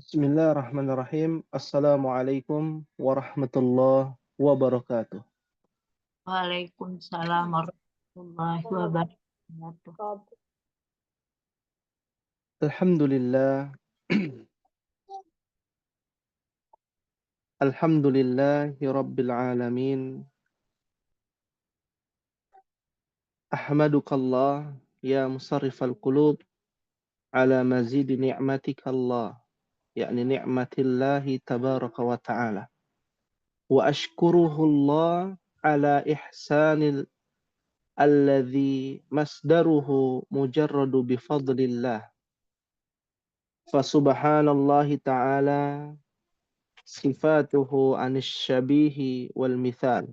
Bismillahirrahmanirrahim. Assalamualaikum warahmatullahi wabarakatuh. Waalaikumsalam warahmatullahi wabarakatuh. Alhamdulillah. Alhamdulillahi rabbil alamin. Ahmadukallah ya musarrifal qulub ala mazidi ni'matikallah. Yakni ni'matillahi tabaraka wa ta'ala. Wa ashkuruhullah ala ihsanil alladhi masdaruhu mujarradu bifadlillah. Fasubhanallahi ta'ala صفاته عن الشبيه والمثال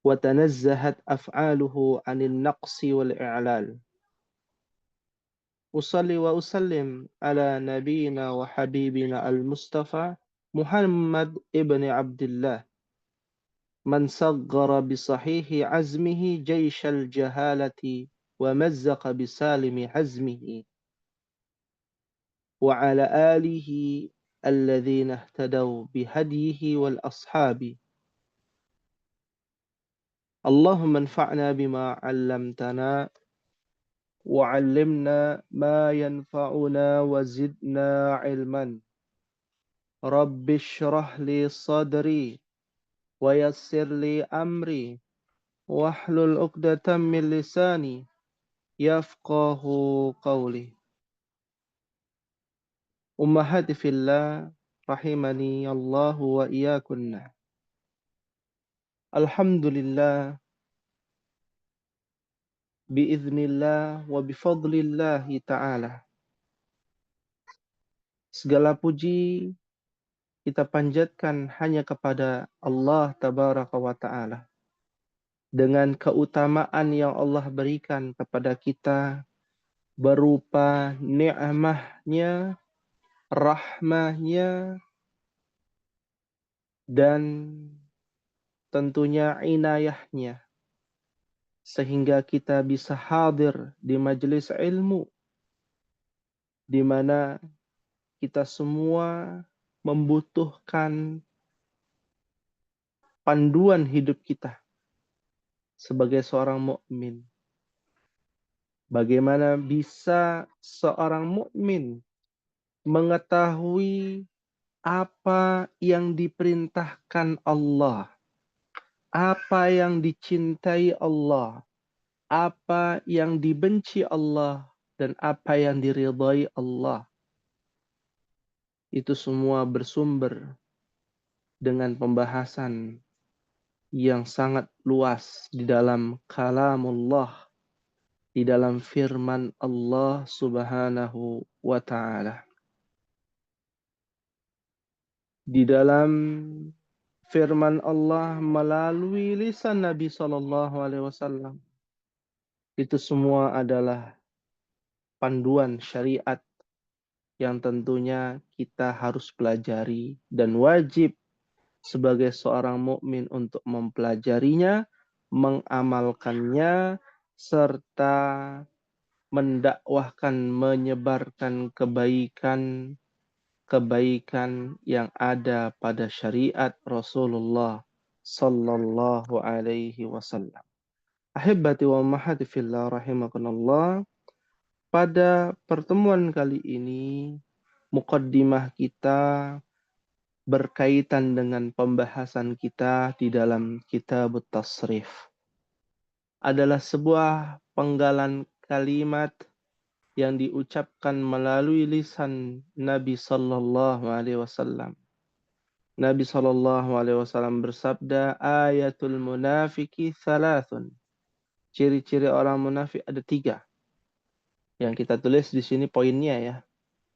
وتنزهت أفعاله عن النقص والإعلال أصلي وأسلم على نبينا وحبيبنا المصطفى محمد ابن عبد الله من صغر بصحيح عزمه جيش الجهالة ومزق بسالم حزمه وعلى آله الذين اهتدوا بهديه والأصحاب اللهم انفعنا بما علمتنا وعلمنا ما ينفعنا وزدنا علما رب اشرح لي صدري ويسر لي أمري واحلل عقدة من لساني يفقه قولي أمهاتي في الله رحمني الله وإياكن. Alhamdulillah biiznillah wa bifadlillahi ta'ala. Segala puji kita panjatkan hanya kepada Allah tabaraka wa ta'ala. Dengan keutamaan yang Allah berikan kepada kita berupa ni'mahnya, rahmahnya, dan tentunya inayahnya. Sehingga kita bisa hadir di majelis ilmu, di mana kita semua membutuhkan panduan hidup kita sebagai seorang mukmin. Bagaimana bisa seorang mukmin mengetahui apa yang diperintahkan Allah, apa yang dicintai Allah, apa yang dibenci Allah, dan apa yang diridhai Allah. Itu semua bersumber dengan pembahasan yang sangat luas di dalam kalamullah, di dalam firman Allah Subhanahu wa ta'ala. Di dalam firman Allah melalui lisan Nabi Shallallahu Alaihi Wasallam, itu semua adalah panduan syariat yang tentunya kita harus pelajari dan wajib sebagai seorang mukmin untuk mempelajarinya, mengamalkannya, serta mendakwahkan, menyebarkan kebaikan yang ada pada syariat Rasulullah sallallahu alaihi wasallam. Ahibati wa ummahati fillah rahimakumullah. Pada pertemuan kali ini muqaddimah kita berkaitan dengan pembahasan kita di dalam kitab tasrif. Adalah sebuah penggalan kalimat yang diucapkan melalui lisan Nabi sallallahu alaihi wasallam. Nabi sallallahu alaihi wasallam bersabda, ayatul munafiki thalathun. Ciri-ciri orang munafik ada 3. Yang kita tulis di sini poinnya ya.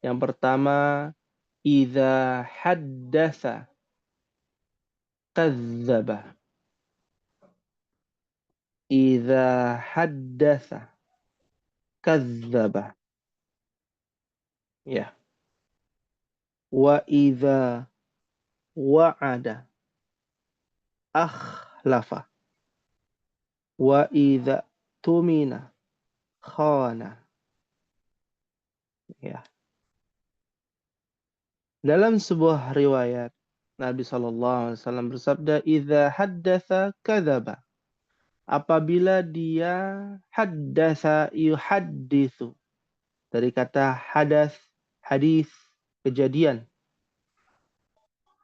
Yang pertama, idza haddatsa kadzdzaba. Idza haddatsa kadzdzaba. Ya. Wa idza wa'ada akhlafa. Wa idza tumina khana. Ya. Dalam sebuah riwayat, Nabi SAW bersabda, "Idza haddatsa kadzaba." Apabila dia haddatsa yuhadditsu. Dari kata hadas, hadis, kejadian.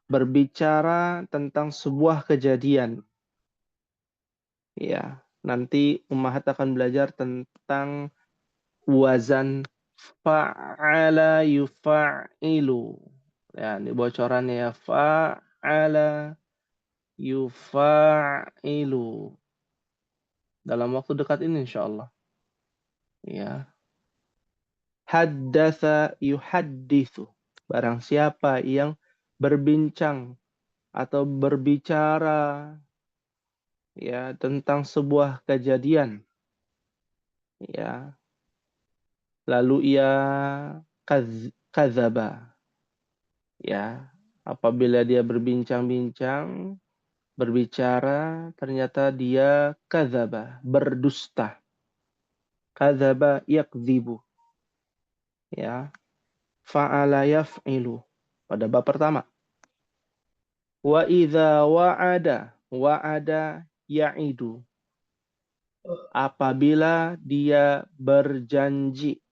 Berbicara tentang sebuah kejadian. Ya, nanti Ummahat akan belajar tentang wazan fa'ala yufa'ilu. Ya, ini bocorannya ya. Fa'ala yufa'ilu. Dalam waktu dekat ini insyaallah. Ya. Haddatsa yuhadditsu. Barang siapa yang berbincang atau berbicara ya tentang sebuah kejadian ya, lalu ia kadzaba ya, apabila dia berbincang-bincang, berbicara, ternyata dia kadzaba, berdusta. Kadzaba yakdzibu ya, fa'ala yaf'ilu pada bab pertama. Wa idza wa'ada ya'idu. Apabila dia berjanji,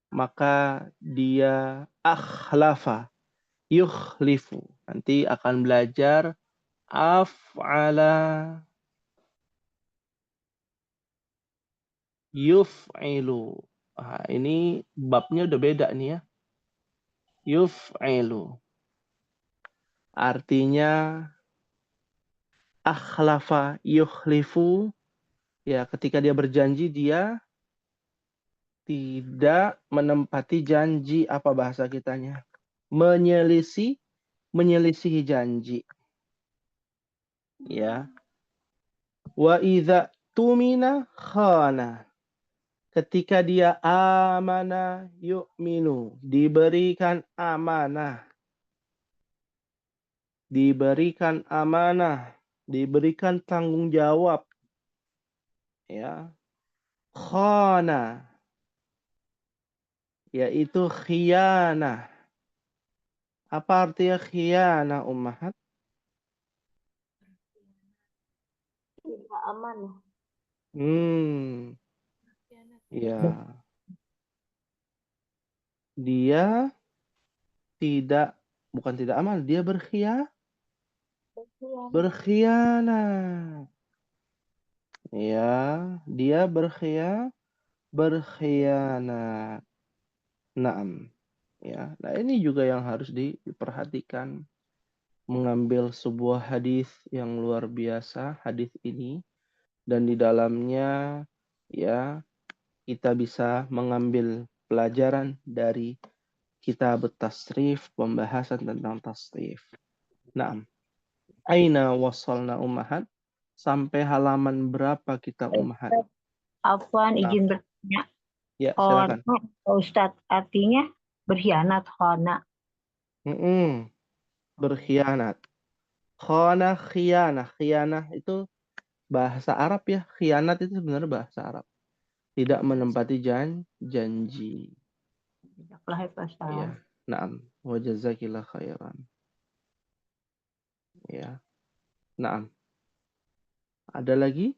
maka dia akhlafa, yukhlifu. Nanti akan belajar af'ala yuf'ilu. Ini babnya udah beda nih ya. Yuf'ilu. Artinya akhlafa yukhlifu. Ya, ketika dia berjanji, dia tidak menempati janji. Apa bahasa kitanya? Menyelisihi janji. Ya. Wa idza tumina khana. Ketika dia amana yu'minu, diberikan amanah. Diberikan amanah, diberikan tanggung jawab. Ya. Khana, yaitu khianah. Apa artinya khianah, Ummahat? Tidak aman. Ya. Dia bukan tidak aman, dia berkhianat. Ya, dia berkhianat. Naam. Ya, nah ini juga yang harus diperhatikan. Mengambil sebuah hadis yang luar biasa, hadis ini, dan di dalamnya ya kita bisa mengambil pelajaran dari kitab tasrif, pembahasan tentang tasrif. Naam. Aina wasalna Ummahat? Sampai halaman berapa kita, Ummahat? Afwan, izin bertanya. Ya, Khona, silakan. Ustadz, artinya berkhianat, khona. Berkhianat. Khana khianah. Khianah itu bahasa Arab ya. Khianat itu sebenarnya bahasa Arab. Tidak menempati janji. Ya. Naam. Wa jazakillah khairan. Ya. Naam. Ada lagi?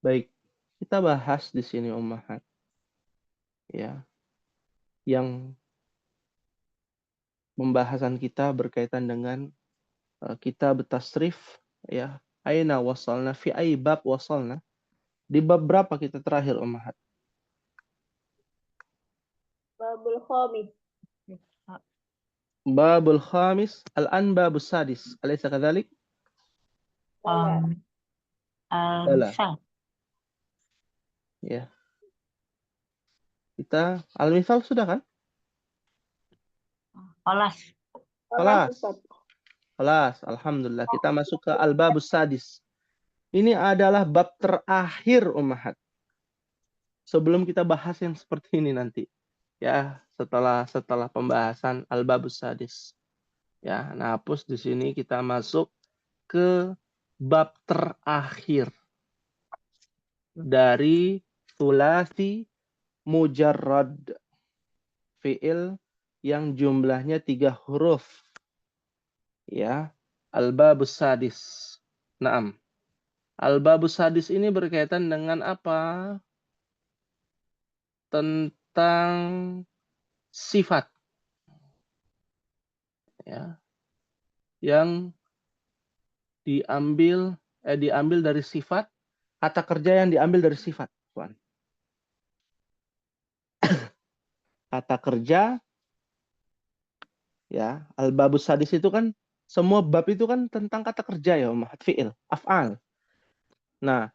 Baik. Kita bahas di sini Ummahat. Ya. Yang pembahasan kita berkaitan dengan kitab tasrif ya. Aina wasalna fi ay bab wasalna? Di bab berapa kita terakhir Ummahat? Babul khamis. Babul khamis, al-an babus sadis. Alaysa kadzalik? Al-misal. Ya. Kita al-misal sudah kan? Olas. Kelas. Alhamdulillah. Kita masuk ke al-babus sadis. Ini adalah bab terakhir Ummahat. Sebelum kita bahas yang seperti ini nanti. Ya, setelah pembahasan al-babus sadis. Ya, nah hapus di sini kita masuk ke bab terakhir dari Sulasi mujarrad. Fi'il yang jumlahnya 3 huruf. Ya. Al-babus sadis. Naam. Al-babus sadis ini berkaitan dengan apa? Tentang sifat. Ya. Yang diambil dari sifat, kata kerja yang diambil dari sifat. Kata kerja, ya, al-babus sadis itu kan, semua bab itu kan tentang kata kerja ya, fi'il, af'al. Nah,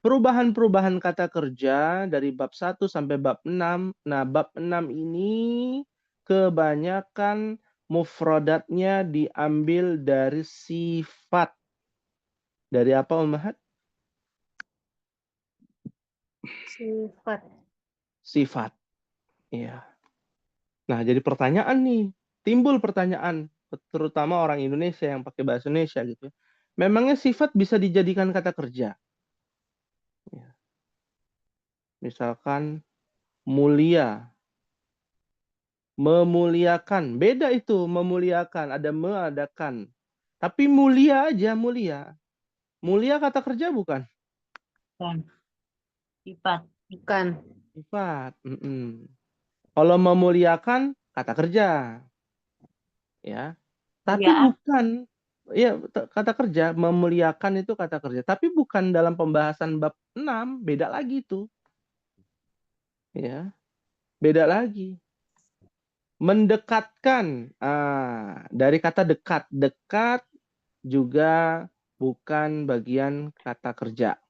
perubahan-perubahan kata kerja dari bab 1 sampai bab 6. Nah, bab 6 ini kebanyakan mufradatnya diambil dari sifat. Dari apa, Ummahat? Sifat. Sifat. Iya. Nah, jadi pertanyaan nih. Timbul pertanyaan. Terutama orang Indonesia yang pakai bahasa Indonesia gitu. Memangnya sifat bisa dijadikan kata kerja? Ya. Misalkan mulia. Memuliakan. Beda itu memuliakan. Ada me, ada kan. Tapi mulia aja, mulia. Mulia kata kerja bukan? Bukan. Sifat. Bukan. Sifat. Kalau memuliakan kata kerja. Ya. Tapi Ya. bukan. Ya, kata kerja, memuliakan itu kata kerja. Tapi bukan dalam pembahasan bab 6. Beda lagi itu. Ya. Beda lagi. Mendekatkan. Dari kata dekat. Dekat juga bukan bagian kata kerja.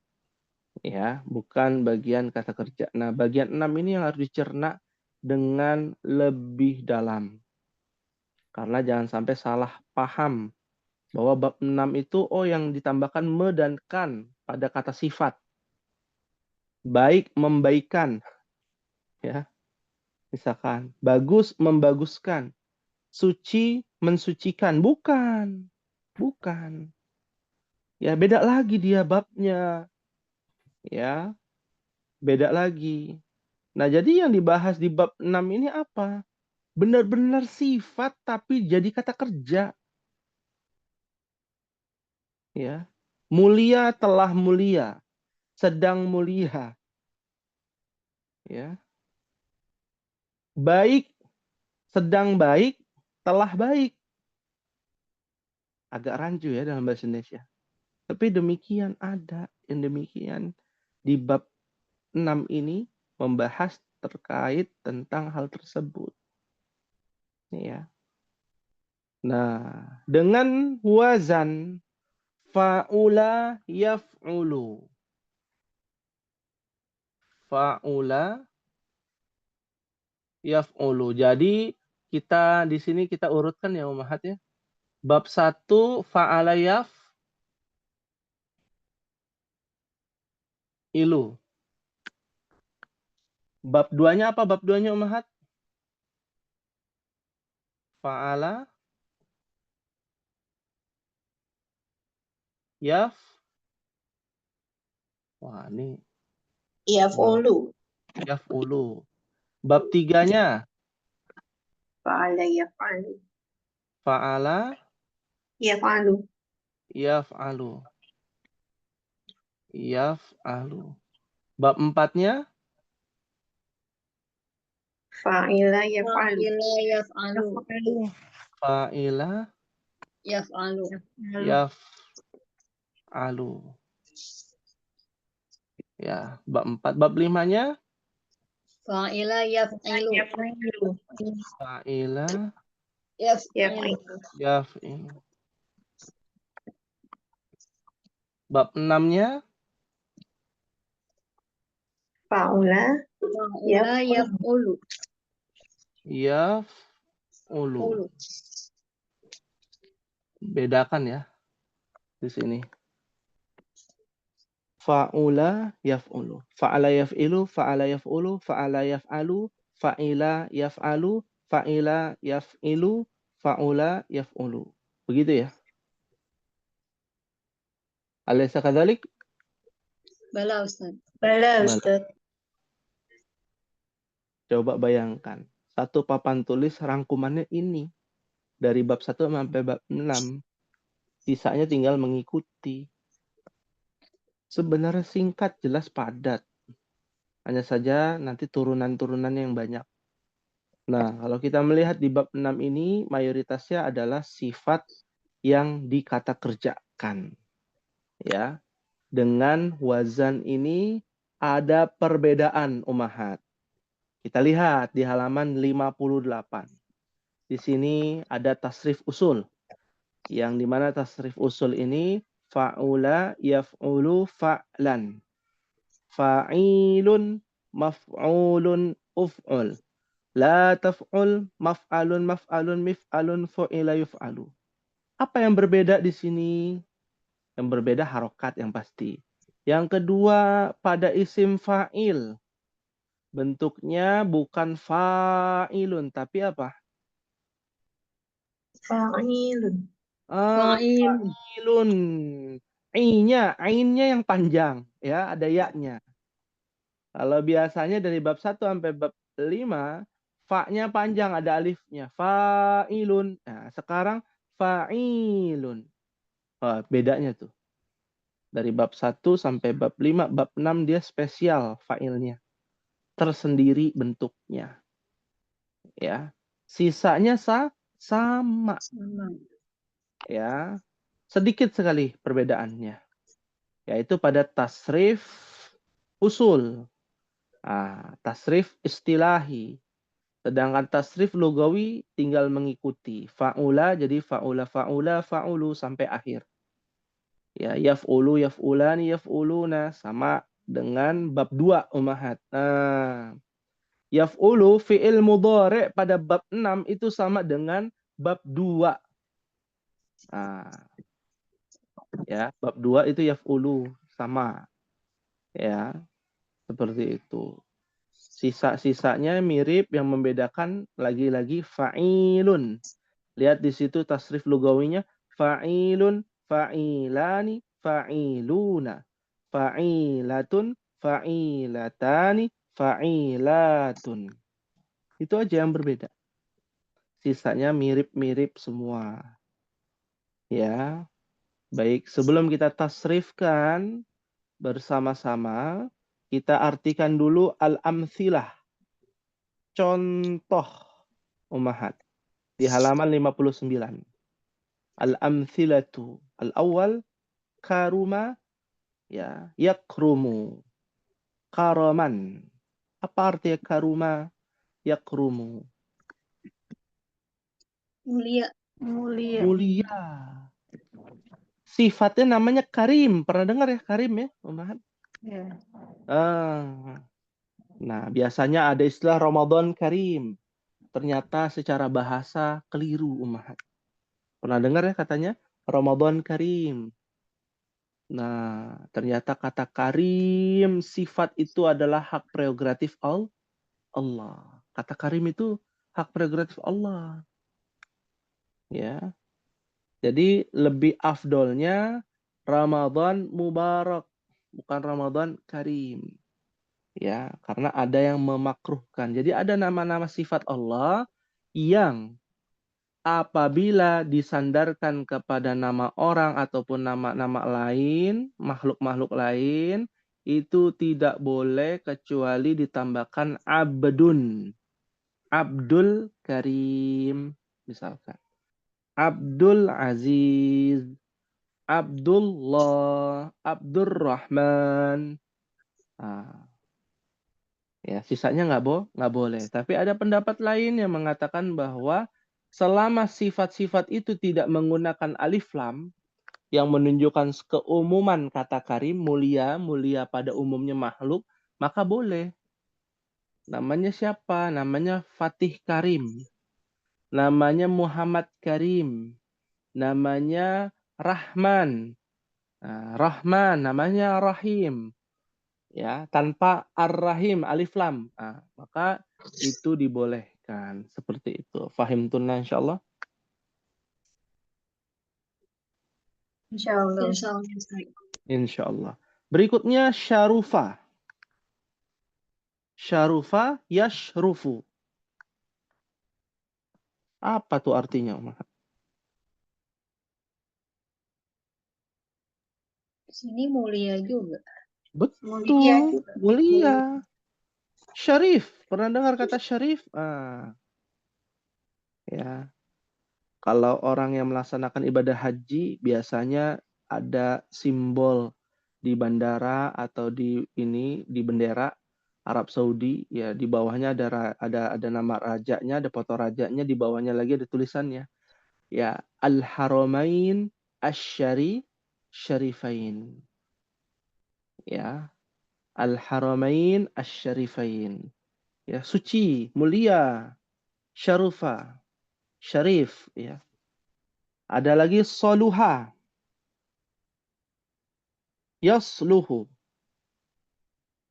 Ya, bukan bagian kata kerja. Nah, bagian 6 ini yang harus dicerna dengan lebih dalam. Karena jangan sampai salah paham bahwa bab 6 itu yang ditambahkan me dan kan pada kata sifat. Baik membaikan. Ya. Misalkan bagus membaguskan. Suci mensucikan. Bukan. Bukan. Ya, beda lagi dia babnya. Ya, beda lagi. Nah, jadi yang dibahas di bab 6 ini apa? Benar-benar sifat tapi jadi kata kerja. Ya. Mulia telah mulia, sedang mulia. Ya. Baik, sedang baik, telah baik. Agak rancu ya dalam bahasa Indonesia. Tapi demikian ada yang demikian di bab 6 ini membahas terkait tentang hal tersebut. Ya. Nah, dengan wazan fa'ula yaf'ulu. Fa'ula yaf'ulu. Jadi kita di sini kita urutkan ya Ummahat ya. Bab 1 fa'ala yaf'ilu. Bab 2-nya apa? Bab 2-nya Ummahat? Fa'ala yaf. Wah, ini Yaf'ulu. yaf'ulu. Bab 3-nya Fa'ala yaf'alu. fa'ala Yaf'alu. yaf'alu. Yaf'alu. Bab 4-nya Fa'ila yaf'alu. Fa'ila yaf'alu. fa'ila Yaf'alu. yaf'alu. Ya, bab 4. Bab 5-nya Fa'ila yaf'ilu. fa'ila Yaf'ilu. yaf'ilu. Bab 6-nya Fa'ula yaf'ulu. yaf'ulu. Bedakan ya di sini. Fa'ula yaf'ulu. Fa'ala yaf'ilu, fa'ala yaf'ulu, fa'ala yaf'alu, fa'ila yaf'alu, fa'ila yaf'ilu, fa'ula yaf'ulu. Begitu ya. Alaysa kadzalik? Bala Ustaz. Bala Ustaz. Coba bayangkan, satu papan tulis rangkumannya ini. Dari bab 1 sampai bab 6. Sisanya tinggal mengikuti. Sebenarnya singkat, jelas, padat. Hanya saja nanti turunan-turunan yang banyak. Nah, kalau kita melihat di bab 6 ini, mayoritasnya adalah sifat yang dikata kerjakan. Ya, dengan wazan ini ada perbedaan ummahat. Kita lihat di halaman 58. Di sini ada tasrif usul. Yang dimana tasrif usul ini fa'ula yaf'ulu fa'lan. Fa'ilun maf'ulun uf'ul. La taf'ul maf'alun maf'alun mif'alun fu'ila yuf'alu. Apa yang berbeda di sini? Yang berbeda harokat yang pasti. Yang kedua pada isim fa'il. Bentuknya bukan fa'ilun, tapi apa? Fa'ilun. Fa'ilun. Fa'ilun. Ainnya yang panjang. Ya, ada ya-nya. Kalau biasanya dari bab 1 sampai bab 5, fa-nya panjang, ada alifnya. Fa'ilun. Nah, sekarang fa'ilun. Oh, bedanya tuh. Dari bab 1 sampai bab 5, bab 6 dia spesial fa'ilnya. Tersendiri bentuknya. Ya. Sisanya sama. Ya. Sedikit sekali perbedaannya. Yaitu pada tasrif usul. Tasrif istilahi. Sedangkan tasrif lugawi tinggal mengikuti. Fa'ula jadi fa'ula fa'ula fa'ulu sampai akhir. Ya, yaf'ulu yaf'ulani yaf'uluna sama dengan bab 2 ummahat. Nah, yaf'ulu fi'il mudhari' pada bab 6 itu sama dengan bab 2. Nah, ya, bab 2 itu yaf'ulu sama. Ya, seperti itu. Sisa-sisanya mirip, yang membedakan lagi-lagi fa'ilun. Lihat di situ tasrif lugawinya fa'ilun, fa'ilani, fa'iluna, fa'ilatun, fa'ilatani, fa'ilatun. Itu aja yang berbeda. Sisanya mirip-mirip semua. Ya. Baik, sebelum kita tasrifkan bersama-sama, kita artikan dulu al-amthilah. Contoh ummahat di halaman 59. Al-amthilatu al-awwal karuma ya yakrumu karaman. Apa artinya karuma yakrumu? Mulia. Mulia. Sifatnya namanya karim. Pernah dengar ya karim ya, ummahat? Ya. Nah, biasanya ada istilah Ramadan karim. Ternyata secara bahasa keliru ummahat. Pernah dengar ya katanya Ramadan karim. Nah, ternyata kata karim, sifat itu adalah hak prerogatif Allah. Kata karim itu hak prerogatif Allah. Ya. Jadi lebih afdolnya Ramadan Mubarak, bukan Ramadan Karim. Ya, karena ada yang memakruhkan. Jadi ada nama-nama sifat Allah yang apabila disandarkan kepada nama orang ataupun nama-nama lain, makhluk-makhluk lain, itu tidak boleh kecuali ditambahkan abdun. Abdul Karim, misalkan. Abdul Aziz, Abdullah, Abdurrahman. Ya, sisanya nggak boleh. Tapi ada pendapat lain yang mengatakan bahwa selama sifat-sifat itu tidak menggunakan alif lam yang menunjukkan keumuman kata karim, mulia, mulia pada umumnya makhluk, maka boleh. Namanya siapa? Namanya Fatih Karim. Namanya Muhammad Karim. Namanya Rahman. Nah, Rahman, namanya Rahim. Ya, tanpa ar-rahim alif lam. Nah, maka itu dibolehkan seperti itu. Fahim tunna insyaallah. Insyaallah. Insyaallah. Berikutnya syarufa. Syarufa yashrufu. Apa tuh artinya, Ummahat? Sini mulia juga. Betul, mulia. Syarif, pernah dengar kata syarif? Ya. Kalau orang yang melaksanakan ibadah haji biasanya ada simbol di bandara atau di bendera Arab Saudi, ya di bawahnya ada nama rajanya, ada foto rajanya, di bawahnya lagi ada tulisannya. Ya, Al-Haramain Syarifain. Ya, Al-Haramain Syarifain. Ya, suci, mulia, syarufa, syarif, ya. Ada lagi soluha, yasluhu,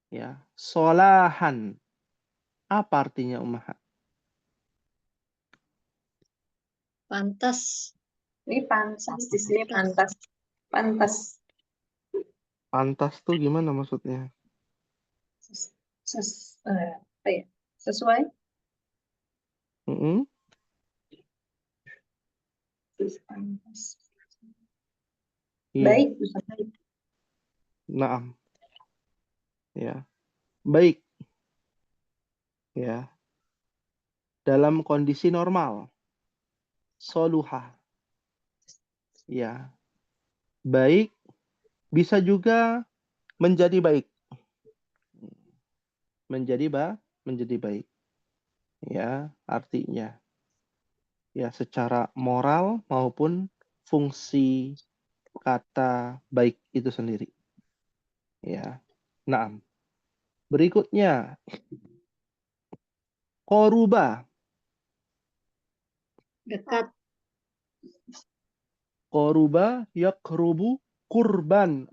ya, solahan. Apa artinya, Ummahat? Pantas. Ini pantas, di sini pantas. Pantas. Pantas tuh gimana maksudnya? Apa ya? Sesuai. Mm-mm. Pantas. Iya. Baik, bisa baik. Naam. Ya. Baik. Ya. Dalam kondisi normal. Soluha. Ya. Baik. Bisa juga menjadi baik. Menjadi baik. Ya, artinya. Ya, secara moral maupun fungsi kata baik itu sendiri. Ya. Naam. Berikutnya. Koruba. Dekat. Koruba yakrubu kurban.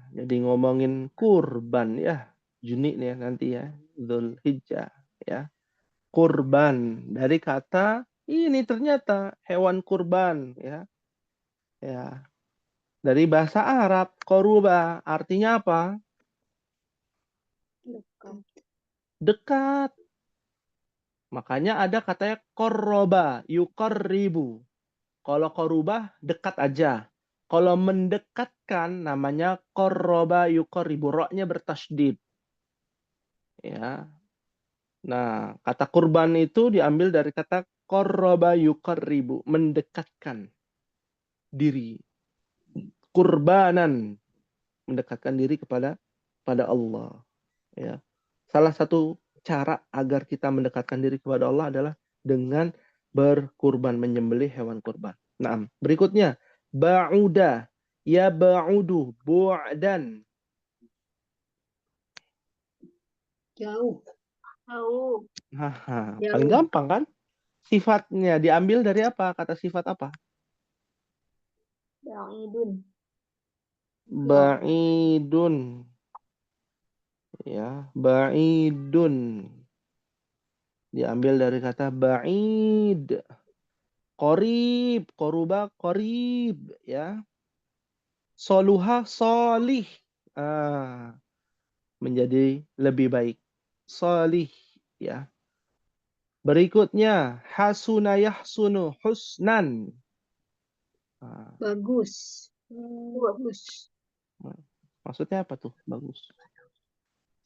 Jadi ngomongin kurban ya. Juni nih ya nanti ya. Dzulhijjah ya. Kurban dari kata ini ternyata hewan kurban ya. Ya. Dari bahasa Arab koruba artinya apa? Dekat. Dekat. Makanya ada katanya korroba yuqarribu. Kalau korubah dekat aja. Kalau mendekatkan namanya korroba yuqarribu. Roknya bertasydid. Ya. Nah, kata kurban itu diambil dari kata korroba yuqarribu. Mendekatkan diri. Kurbanan. Mendekatkan diri kepada Allah. Ya. Salah satu cara agar kita mendekatkan diri kepada Allah adalah dengan berkurban, menyembelih hewan kurban. Nah, berikutnya ba'uda, ya ba'udu, bu'dan. Jauh. Jauh. Paling gampang kan? Sifatnya diambil dari apa? Kata sifat apa? Ba'idun. Ba'idun. Ya, ba'idun. Diambil dari kata ba'id. Qorib, koruba, qorib, ya. Soluha, solih. Menjadi lebih baik. Solih, ya. Berikutnya, hasuna yahsunu husnan. Bagus. Bagus. Maksudnya apa tuh? Bagus.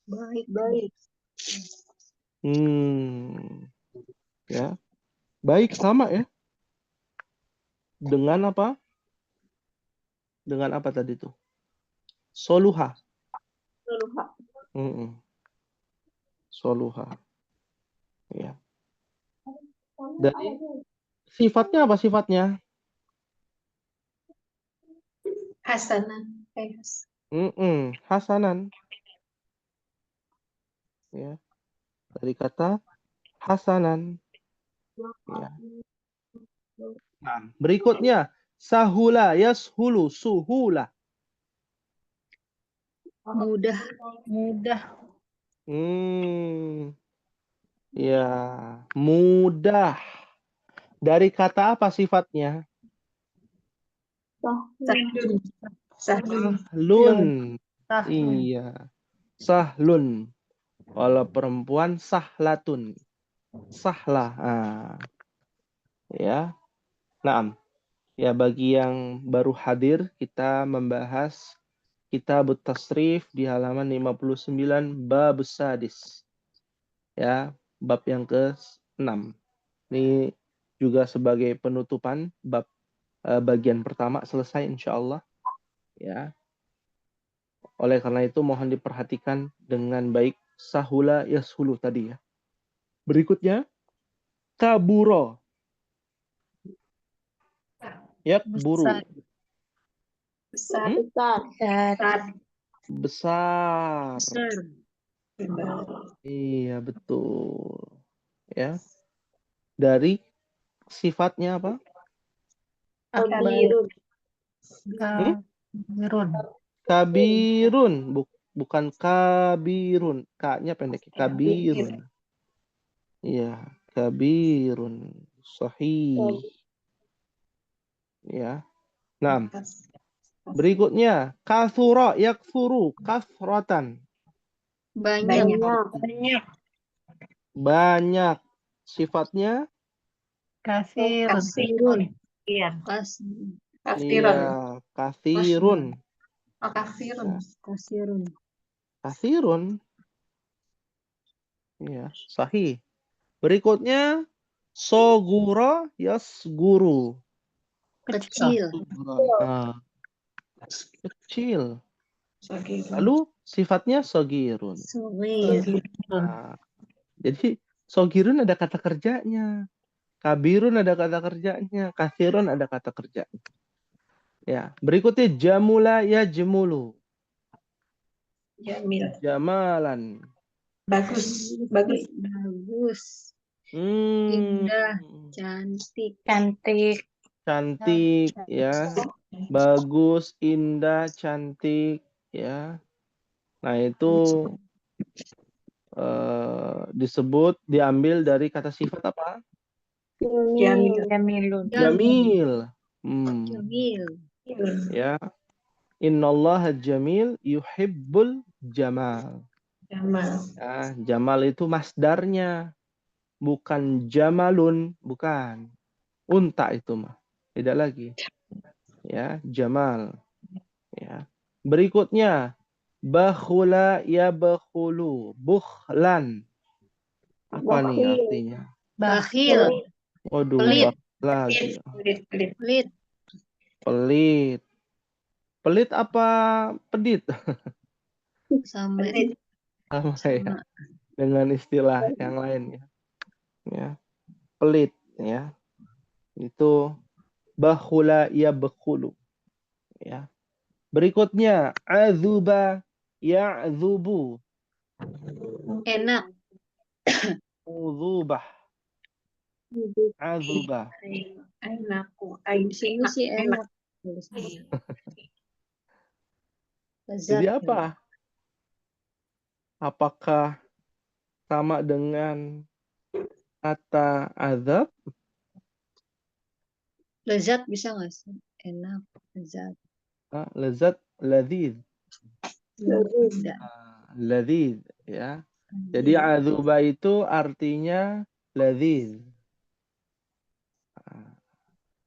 Baik. Baik. Ya. Baik sama ya. Dengan apa? Dengan apa tadi tuh? Soluha. Soluha. Soluha. Ya. Dari sifatnya apa sifatnya? Hasanan. Hasanan. Ya. Dari kata hasanan. Ya. Nah, berikutnya sahula yashulu suhula. Mudah. Ya, mudah. Dari kata apa sifatnya? Sahlun. Sahlun. Iya. Sahlun. Kalau perempuan sahlatun. Sahlah. Ya. Naam. Ya, bagi yang baru hadir, kita membahas Kitabut Tasrif di halaman 59 bab sadis. Ya, bab yang ke-6. Ini juga sebagai penutupan bab bagian pertama selesai insyaallah. Ya. Oleh karena itu mohon diperhatikan dengan baik sahula yashulu tadi ya. Berikutnya kaburo. Yakburu. Besar. Hmm? Besar. Besar. Besar. Iya, betul. Ya. Dari sifatnya apa? Kabirun. Hmm? Kabirun. Kabirun, bukan kabirun. K-nya pendek. Kabirun. Iya, kabirun. Sahih. Ya. Nah, berikutnya kathura yakfuru kathratan. Banyak. Banyak. Banyak. Sifatnya Kasirun. Kasirun. Iya. Kasirun. Kafirun. iya, kathirun. Oh, kafirun. Kasirun. Kathirun. Iya, sahih. Berikutnya sogura yasguru. Kecil. Ah, kecil. Sagirun. Lalu sifatnya sogirun. Sogir. Nah, jadi sogirun ada kata kerjanya. Kabirun ada kata kerjanya. Kathirun ada kata kerjanya. Ya, berikutnya jamula ya jemulu. Jamil. Jamalan. Bagus. Bagus. Bagus. Hmm, Indah. Cantik. Cantik. cantik ya. Bagus, indah, cantik ya. Nah, itu disebut diambil dari kata sifat apa? Jamil. Jamilun. Jamil. Hmm, Jamil. ya. Innallaha jamil yuhibbul jamal. Jamal. Ya, jamal itu masdarnya, bukan jamalun, bukan. Unta itu mah. Beda lagi. Ya, jamal. Ya. Berikutnya bakhula ya bakhulu, bukhlan. Apa nih Bakhil. artinya? Bakhil. Waduh, Pelit. lagi. Pelit. Pelit. Pelit. Pelit apa pedit? Sama. Pelit. Sama ya. Sama. Dengan istilah yang lain ya. Ya. Pelit ya. Itu bakhula ya bakhulu. Ya. Berikutnya azuba ya'zubu. Enak. Uzubah. Azubah. Enaku. Di sini sih enak. Jadi Lezat. apa? Apakah sama dengan kata azab? Lezat bisa nggak sih? Enak. Lezat. Lezat, ladid. Tidak. Ladid ya. Jadi azuba itu artinya ladid.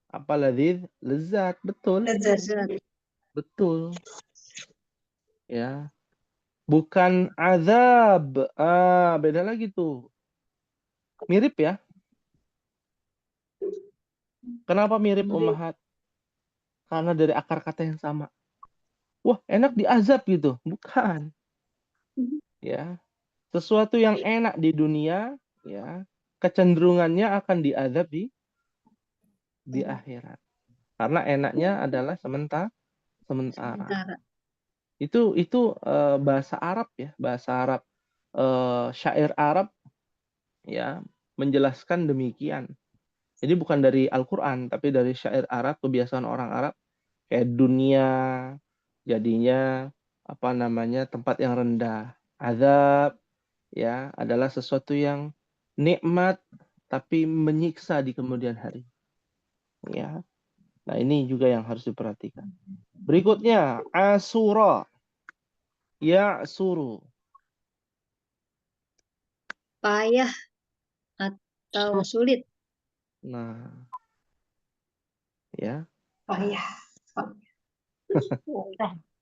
Apa ladid? Lezat, betul. Lezat. Betul. Ya. Bukan azab. Beda lagi tuh. Mirip ya. Kenapa mirip Ummahat? Karena dari akar kata yang sama. Wah, enak diazab gitu. Bukan. Ya. Sesuatu yang enak di dunia, ya, kecenderungannya akan diazab di akhirat. Karena enaknya adalah sementara. Sementara. Itu bahasa Arab ya, bahasa Arab, syair Arab ya menjelaskan demikian. Jadi bukan dari Al-Qur'an, tapi dari syair Arab, kebiasaan orang Arab. Kayak dunia jadinya apa namanya tempat yang rendah. Azab ya adalah sesuatu yang nikmat tapi menyiksa di kemudian hari. Ya. Nah, ini juga yang harus diperhatikan. Berikutnya asura ya suru. payah atau sulit. Nah, ya. Payah.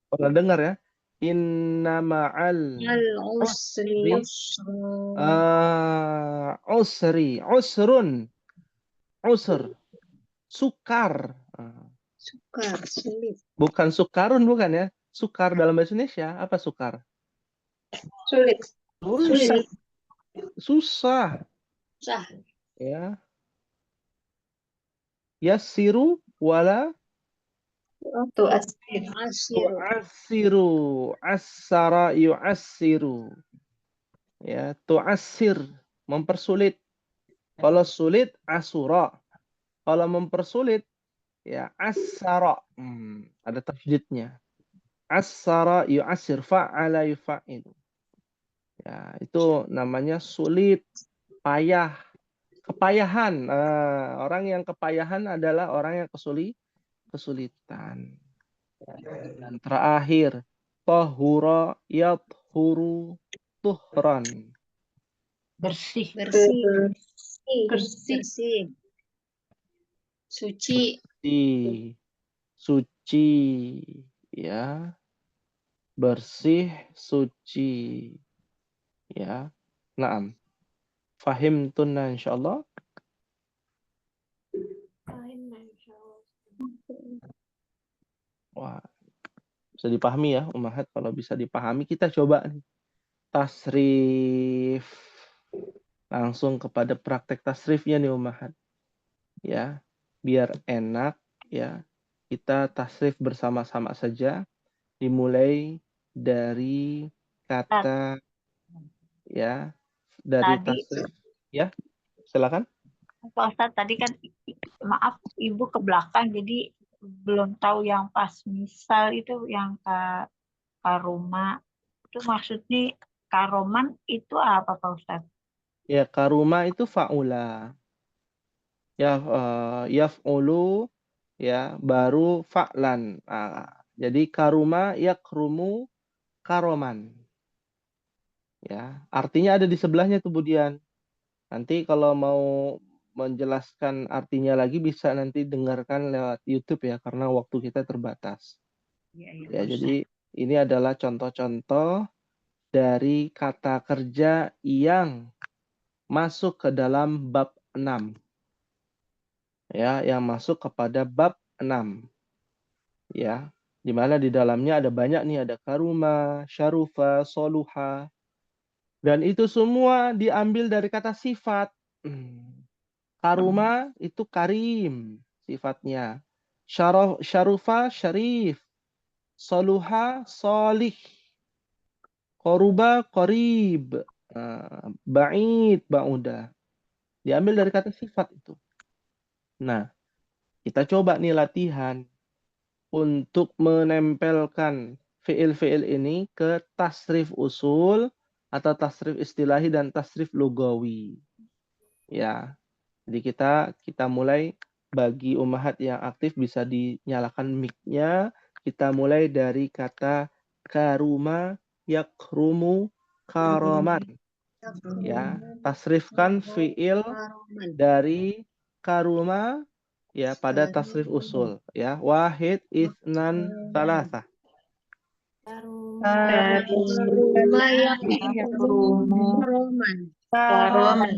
Pernah dengar ya? Inna ma'al Al-usri yusra. usrun, usr, sukar. Sukar, sulit. Bukan sukarun, bukan ya? Sukar dalam bahasa Indonesia, apa sukar? Sulit. Susah, Sulit. susah, Sah. ya. Yassiru wala Untuk asir. Asiru. tu'assiru, assara yu'assiru. Ya, tu'assir, mempersulit. Kalau sulit, asura. Kalau mempersulit, ya assara. Ada tasydidnya. Assara yu'assir, fa'ala yufa'ilu. Ya, itu namanya sulit, payah, kepayahan. Orang yang kepayahan adalah orang yang kesulitan. Dan terakhir, tahura yathuru tuhran. Bersih. Bersih. Bersih. Bersih. Suci. Suci, ya. Bersih, suci. Ya. Naam. Fahim tunna insyaallah. Wah, bisa dipahami ya, Ummahat. Kalau bisa dipahami, kita coba nih. Tasrif. Langsung kepada praktek tasrifnya nih, Ummahat. Ya, biar enak, ya. Kita tasrif bersama-sama saja. Dimulai dari kata, ya, dari Tadi, tasrif. Ya, silakan. Pak Ustadz, tadi kan, maaf, Ibu ke belakang, jadi belum tahu yang pas misal itu yang karuma. Itu maksudnya karoman itu apa Pak Ustadz? Ya, karuma itu fa'ula. Ya, yaf'ulu, ya, baru fa'lan. Jadi karuma yakrumu karoman. Ya, artinya ada di sebelahnya tuh Budian. Nanti kalau mau menjelaskan artinya lagi bisa nanti dengarkan lewat YouTube ya, karena waktu kita terbatas. Ya, jadi ini adalah contoh-contoh dari kata kerja yang masuk ke dalam bab 6. Ya, yang masuk kepada bab 6. Ya, di mana di dalamnya ada banyak nih, ada karuma, syarufa, soluha. Dan itu semua diambil dari kata sifat. Karuma itu karim sifatnya. Syarufa syarif. Soluha solih. Koruba korib. Ba'id ba'uda. Diambil dari kata sifat itu. Nah, kita coba nih latihan untuk menempelkan fiil-fiil ini ke tasrif usul atau tasrif istilahi dan tasrif lugawi. Ya. Jadi kita mulai, bagi ummahat yang aktif bisa dinyalakan mic-nya. Kita mulai dari kata karuma, yakrumu, karoman. Ya, tasrifkan fiil dari karuma ya pada tasrif usul ya. Wahid, itsnan, salasah. Karuma yakrumu karoman. Karoman.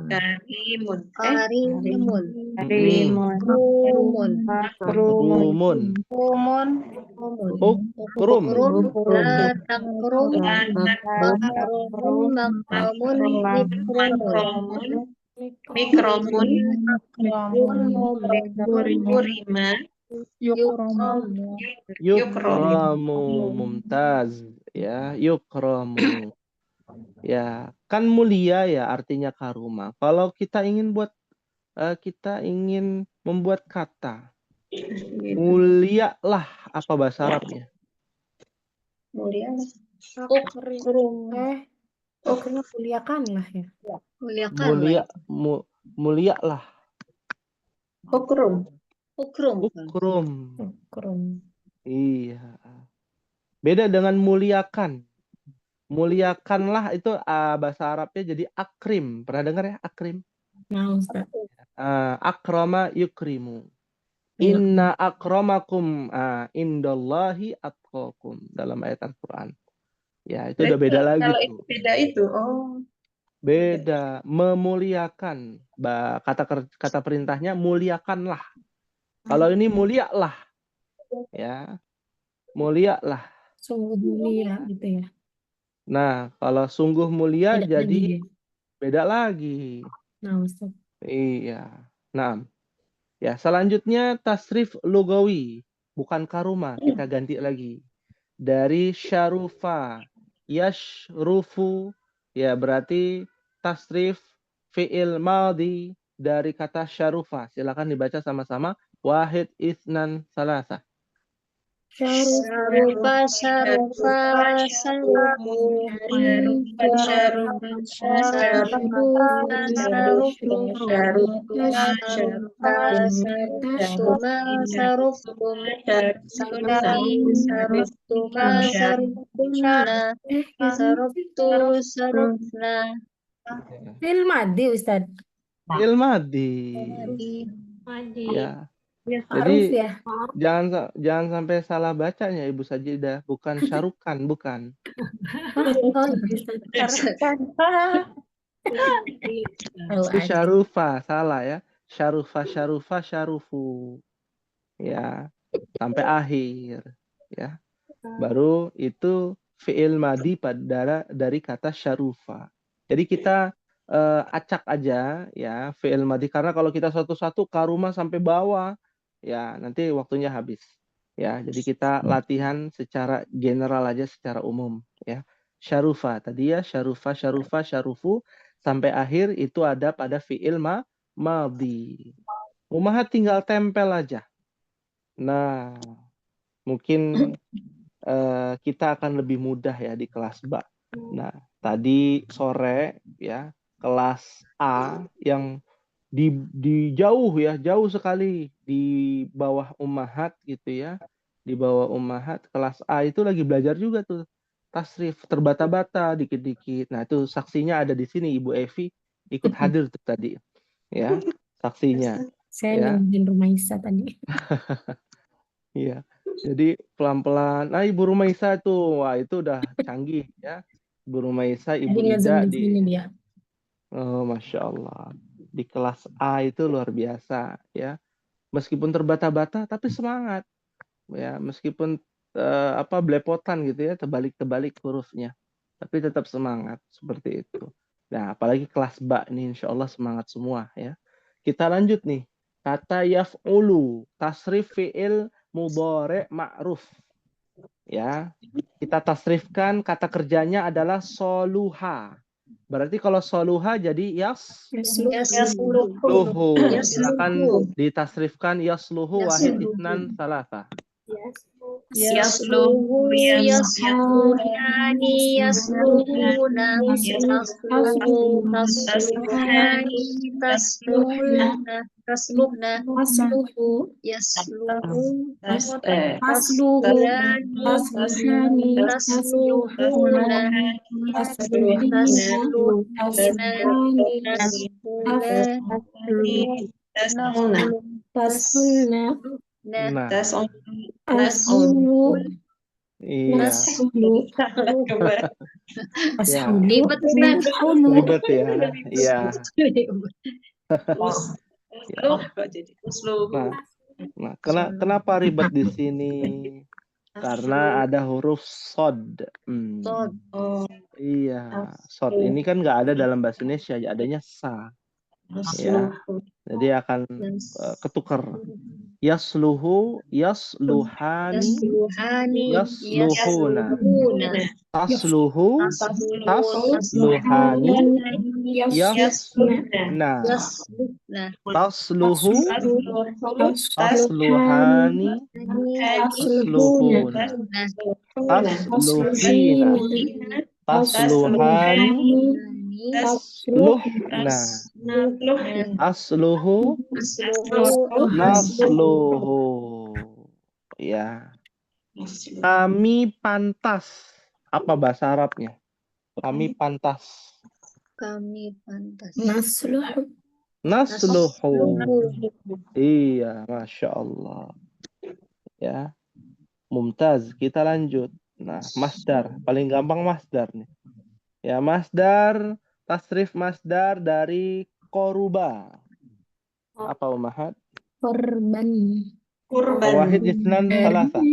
Karimun. Karimun. Mim. Rumun. Rumun. Rumun. Ukrum. La takrum. Makrumun. Makrumun. Mikrumun. Mikromun. Murima. Yukramu. Mumtaz. Ya, yukramu. Ya, kan mulia ya artinya karuma. Kalau kita ingin membuat kata mulia lah, apa bahasa Arabnya? Mulia. Ukrum. Pokoknya muliakanlah ya. Muliakan. Mulia lah. Ukrum. Ukrum. Ukrum. Iya. Beda dengan muliakan. Muliakanlah itu bahasa Arabnya jadi akrim. Pernah dengar ya akrim? Nah, Ustaz. Akrama yukrimu. Iya. Inna akramakum indallahi atqakum dalam ayat Al-Quran. Ya, itu udah beda lagi Kalau tuh. itu beda itu. Oh. Beda, memuliakan. Kata perintahnya muliakanlah. Kalau ini mulialah, ya, mulialah. Sungguh mulia gitu ya. Nah, kalau sungguh mulia Beda jadi lagi ya. beda lagi. Nah, Ustaz. Iya. Nah, ya selanjutnya tasrif lugawi, bukan karuma, kita ganti lagi. Dari syarufa, yashrufu, ya berarti tasrif fi'il madhi dari kata syarufa. Silakan dibaca sama-sama. Wahid, itsnan, salasa. Sarupa, sarufa, sarufu. Sarupa, sarufa, sarufuma, saruftum. Saruftuma, saruftumna. Saruftu, sarufna. Fi'il madhi, Ustaz. Fi'il madhi. Madi. Ya. Ma'ruf Jadi ya. jangan sampai salah bacanya Ibu Sajidah, bukan syarukan, bukan. Oh, iya, Ustaz. Tahu Itu aja. syarufa, salah ya. Syarufa, syarufa, syarufu. Ya, sampai akhir. Ya. Baru itu fi'il madi pada dari kata syarufa. Jadi kita acak aja ya fi'il madi, karena kalau kita satu-satu karuma sampai bawah ya nanti waktunya habis. Ya, jadi kita latihan secara general aja, secara umum ya. Syarufa tadi ya, syarufa, syarufa, syarufu sampai akhir itu ada pada fi'il madi. Umahat tinggal tempel aja. Nah, mungkin kita akan lebih mudah ya di kelas B. Nah, tadi sore ya kelas A yang di jauh ya, jauh sekali di bawah ummahat gitu ya. Di bawah ummahat kelas A itu lagi belajar juga tuh tasrif, terbata-bata dikit-dikit. Nah, itu saksinya ada di sini, Ibu Evi ikut hadir tuh tadi. Ya, saksinya. Saya Ya. nungguin rumah Isa tadi. Iya. Jadi pelan-pelan. Nah, Ibu Rumaisa tuh, wah itu udah canggih ya. Ibu Rumaisa, Ibu Tadi nge-zoom Ida di sini dia. oh Masya Allah. Di kelas A itu luar biasa ya. Meskipun terbata-bata tapi semangat. Ya, meskipun belepotan gitu ya, terbalik-terbalik hurufnya. Tapi tetap semangat seperti itu. Nah, apalagi kelas B ini insya Allah semangat semua ya. Kita lanjut nih. Kata yaf'ulu, tasrif fi'il mudhari' ma'ruf. Ya. Kita tasrifkan kata kerjanya adalah soluha. Berarti kalau soluha jadi yasluhu. Silakan ditasrifkan yasluhu wahid itsnan salasa. Yasluhu, yasluhani, yasluhuna, tasluhu, tasluhani, tasluhuna, tasluhna, Asluhu, yasluhu, asluhu, tasluhani, asluhani, tasluhuna, asluhina, tasluhuna, tasluhuna, Nah, asluhu, iya. asluhu, Ya, Ribet, Ustaz. ribet ya. Iya. Nah, kenapa ribet di sini? Karena ada huruf sod. Iya, sod ini kan nggak ada dalam bahasa Indonesia, adanya sa. Ya, jadi akan ketukar. Yasluhu, yasluhani, yasluhuna. Tasluhu, tasluhani, yasluhna. Tasluhu, tasluhani, tasluhuna. Tasluhina, tasluhani, tasluhna. Asluhu, nasluhu. Ya. Kami pantas. Apa bahasa Arabnya? Kami pantas. Kami pantas. Nasluhu. Nasluhu. Iya, Masya Allah. Ya, mumtaz. Kita lanjut. Nah, masdar. Paling gampang masdar nih. Ya, masdar. Tasrif masdar dari koruba. Apa Umahat? Korban. Kurban. Wahid isnan salasa.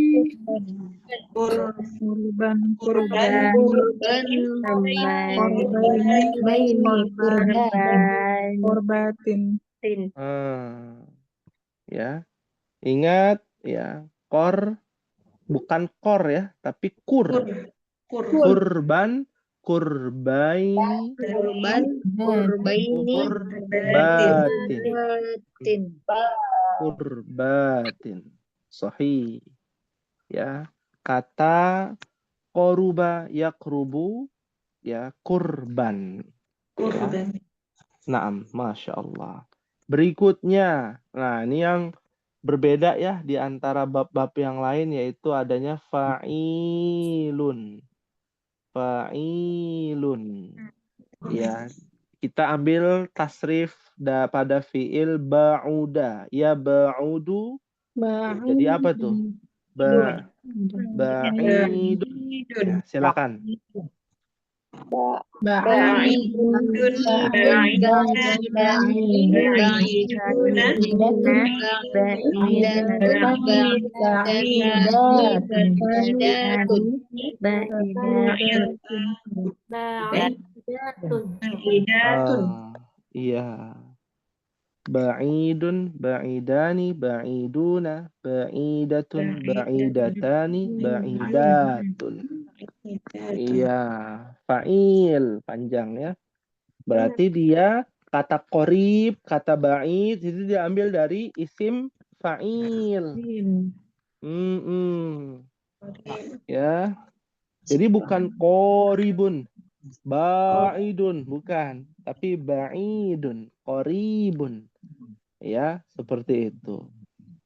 Kurban. Kurban. Baini. Kurban. Korbatin. Ya. Ingat ya, bukan kor ya, tapi kurban, kurbaini, kurbatin. Sahih. Ya. Kata koruba yakrubu ya kurban. Kurban. Naam, Masya Allah. Berikutnya, nah ini yang berbeda ya di antara bab-bab yang lain, yaitu adanya fa'ilun. Fa'ilun. Ya, kita ambil tasrif pada fiil ba'uda. Ya ba'udu. Jadi apa tuh? Ba'idun. Ya, silakan. Iya. Ba'idun, ba'idani, ba'iduna, ba'idatun, ba'idatani, ba'idatun. Iya, fa'il panjang ya. Berarti dia kata qorib, kata ba'id itu diambil dari isim fa'il. Ya. Jadi bukan qoribun, ba'idun, bukan, tapi ba'idun, qoribun. Ya, seperti itu.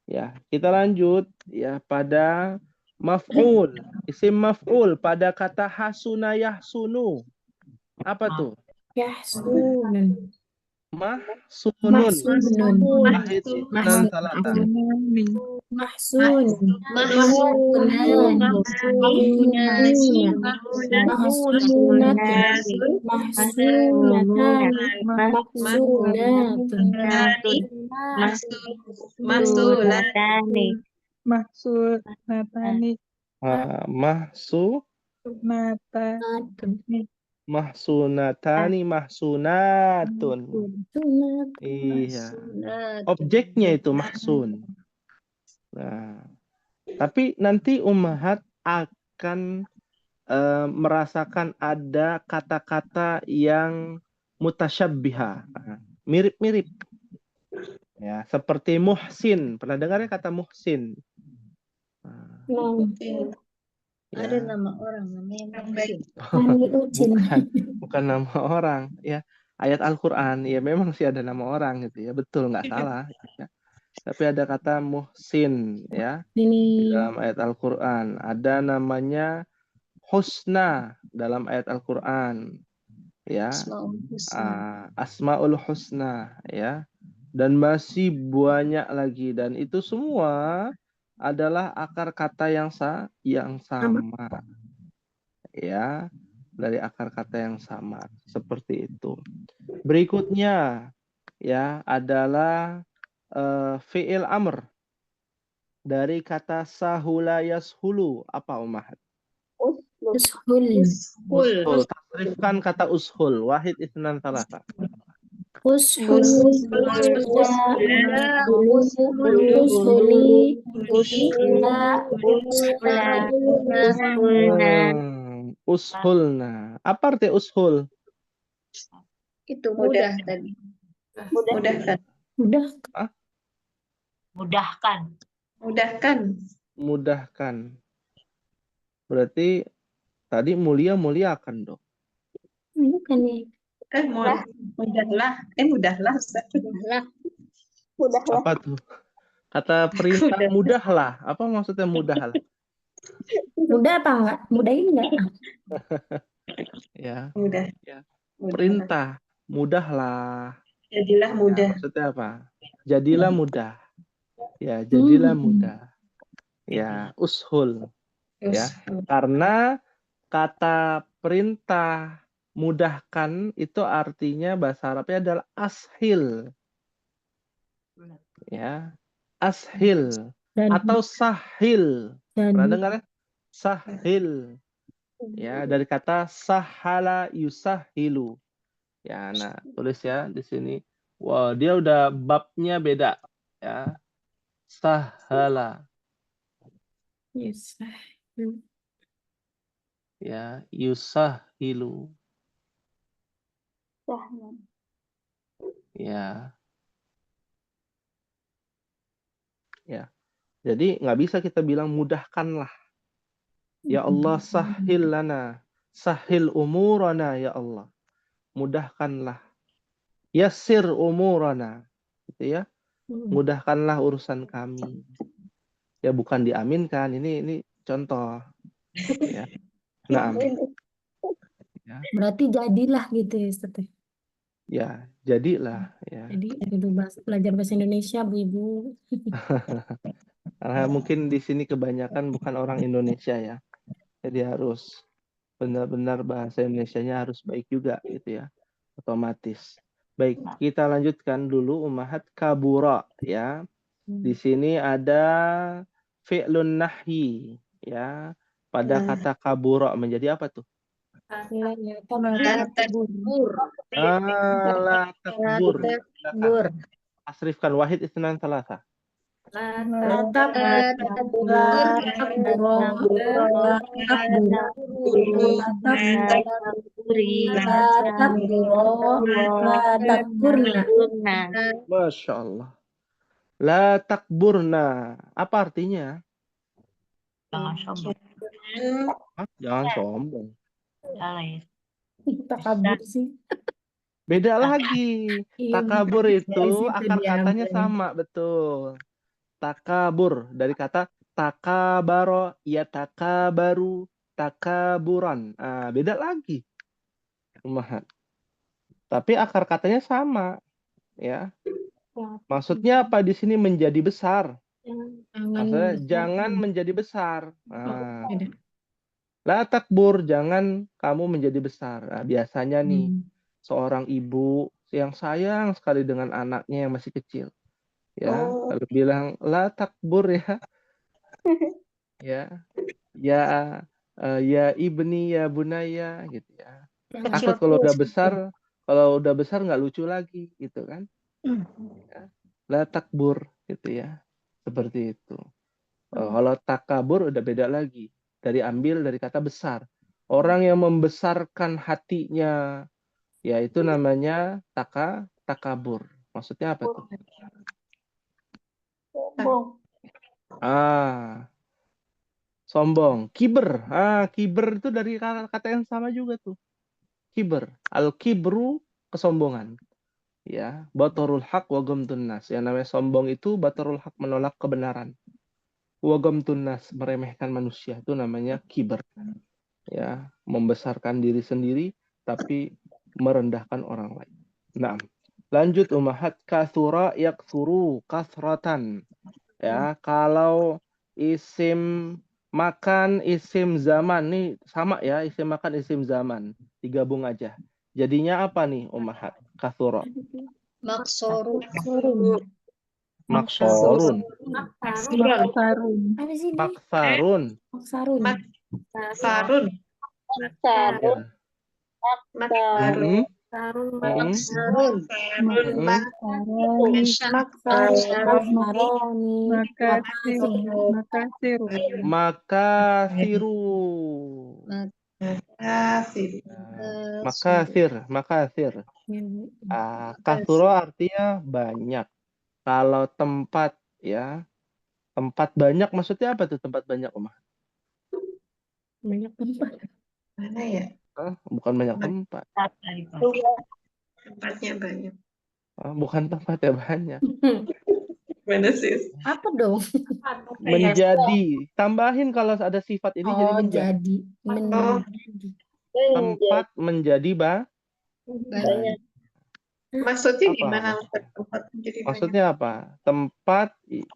Ya, kita lanjut ya pada maf'ul, isim maf'ul pada kata hasuna yahsunu. Apa tuh? Yahsunun. Mahsunun. Mahsunun. Wahid isnan salata. Mahsun. Mahsunan. Mahsunatun. Mahsunatan. Mahsunatun. Mahsulatani. Mahsunatani. Mahsunatani, mahsunatun. Iya. Objeknya itu mahsun. Nah, tapi nanti ummahat akan merasakan ada kata-kata yang mutasyabbiha, mirip-mirip. Ya, seperti muhsin. Pernah dengar ya kata muhsin? Ada nama orang namanya Muhsin. Bukan nama orang ya. Ayat Al-Qur'an ya memang sih ada nama orang gitu ya, betul, nggak salah ya. Tapi ada kata muhsin ya. Dalam ayat Al-Qur'an ada namanya husna dalam ayat Al-Qur'an ya. Asmaul husna ya. Dan masih banyak lagi, dan itu semua adalah akar kata yang sama. Ya, dari akar kata yang sama, seperti itu. Berikutnya ya adalah fi'il amr dari kata sahula yashulu. Apa Umahat? Ushul. Tasrifkan kata ushul. Wahid isnan salasa. Ushulna. Apa arti ushul? Itu mudah tadi. Mudahkan. Berarti tadi muliakan dong. Bukan ya. Mudahlah. Apa tuh? Kata perintah mudahlah. Apa maksudnya mudahlah? Mudah apa enggak? Mudahin enggak? Ya, Mudah. ya. Mudah. Perintah, mudahlah. Jadilah Ya, mudah. maksudnya apa? Jadilah mudah. Ya, jadilah mudah. Ya, ushul. Ya, karena kata perintah mudahkan itu artinya bahasa Arabnya adalah ashil. Ya, ashil atau sahil. Pernah dengar ya? Sahil. Ya, dari kata sahala yusahilu. Ya, nah, tulis ya di sini. Wah, dia udah babnya beda. Ya, sahala. Yes. Ya, yusahilu. Ya. Ya. Jadi nggak bisa kita bilang mudahkanlah. Ya Allah sahil lana. Sahil umurana ya Allah. Mudahkanlah. Yassir umurana. Gitu ya. Mudahkanlah urusan kami. Ya bukan diaminkan. Ini contoh. Ya. Nah. Ya. Berarti jadilah gitu ya, Ustaz. Ya, jadilah. Ya. Jadi belajar bahasa Indonesia, Bu Ibu. Karena mungkin di sini kebanyakan bukan orang Indonesia ya. Jadi harus benar-benar bahasa Indonesianya harus baik juga gitu ya. Otomatis. Baik, kita lanjutkan dulu ummahat kabura ya. Di sini ada fi'lun nahyi ya. Pada kata kabura menjadi apa tuh? La takbur. La takbur. Takbur. Asrifkan wahid isnan salasa. La takbur. Masya Allah. La takburna. Apa artinya? Jangan sombong. Hah? Jangan sombong. Salah ya. Takabur sih. Beda lagi. Iya, Takabur dari itu situ akar katanya diambil. sama, betul. Takabur dari kata takabaro, ya takabaru, takaburan. Ah, beda lagi. Ummahat. Tapi akar katanya sama, ya. Maksudnya apa di sini menjadi besar? Maksudnya jangan menjadi besar. Nah, la takbur, jangan kamu menjadi besar. Nah, biasanya nih seorang ibu yang sayang sekali dengan anaknya yang masih kecil, ya, lalu bilang la takbur ya, ya ibni ya bunaya gitu ya. Takut kalau udah besar nggak lucu lagi gitu kan. Ya. La takbur gitu ya. Seperti itu. Kalau takabur udah beda lagi. Ambil dari kata besar. Orang yang membesarkan hatinya, ya itu namanya takabur. Maksudnya apa tuh? Sombong. Kiber. Kiber itu dari kata yang sama juga tuh. Kiber. Al-kibru, kesombongan. Ya, batarul haq wa ghamtun nas. Yang namanya sombong itu batarul haq, menolak kebenaran. Wa ghamtun nas, meremehkan manusia. Itu namanya kiber. Ya, membesarkan diri sendiri tapi merendahkan orang lain. Nah, lanjut ummahat kasura yaksuru kasratan. Ya, kalau isim makan, isim zaman nih sama ya, isim makan, isim zaman digabung aja. Jadinya apa nih ummahat? Kasura. Maksorun. Maksorun. Apa sih ini? Maksarun. Maksarun. Sarun. Ya. Mm-mm. Maksarun. Makasiru. Makasir. Kasuro artinya banyak. Kalau tempat ya, tempat banyak maksudnya apa tuh tempat banyak, Oma? Banyak tempat. Mana ya? Bukan banyak tempat. Tempatnya banyak. Bukan tempatnya banyak. Mana sih? Apa dong? Menjadi. Tambahin kalau ada sifat ini jadi menjadi. Menjadi. tempat menjadi Banyak. Maksudnya apa gimana? maksudnya? Tempat menjadi banyak. Maksudnya apa? Tempat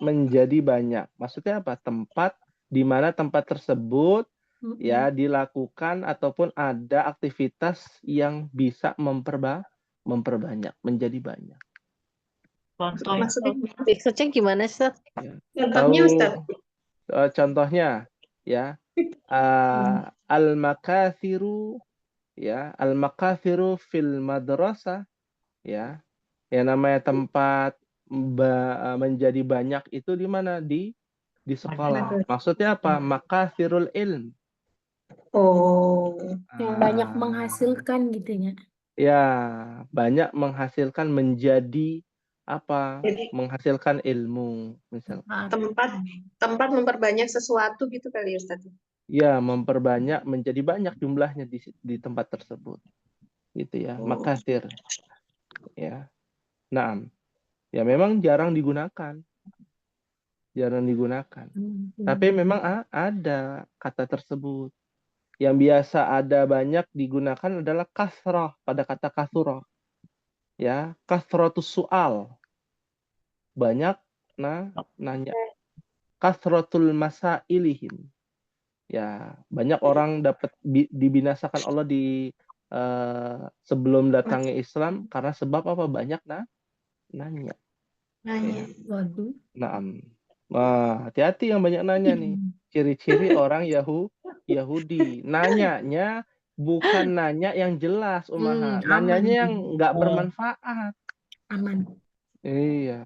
menjadi banyak. Maksudnya apa? Tempat di mana tempat tersebut ya dilakukan ataupun ada aktivitas yang bisa memperbanyak, menjadi banyak. Contohnya. Maksudnya Maksudnya gimana, Ustaz? Ya. contohnya Tahu Ustaz. contohnya ya al-makathiru ya al-makathiru fil madrasah ya. Yang namanya tempat menjadi banyak itu di mana? Di sekolah. Maksudnya apa? Makathirul ilm. Oh. Yang banyak menghasilkan gitu ya. Ya, banyak menghasilkan menjadi apa? Jadi Menghasilkan ilmu, misalkan. tempat memperbanyak sesuatu gitu kali ya Ustaz. Ya, memperbanyak menjadi banyak jumlahnya di tempat tersebut. Gitu ya, makathir. Ya. Naam. Ya memang jarang digunakan. Jarang digunakan. Tapi memang ada kata tersebut. Yang biasa ada banyak digunakan adalah kasrah pada kata kasrah. Ya, kasratus soal. Banyak nanya. Kasratul masailihim. Ya, banyak orang dapat dibinasakan Allah di sebelum datangnya Islam karena sebab apa? Banyak nanya. Nanya. Waduh. Naam. Wah, hati-hati yang banyak nanya nih. Ciri-ciri orang Yahudi. Nanyanya bukan nanya yang jelas, Umaha. Nanyanya yang nggak bermanfaat. Aman. Iya.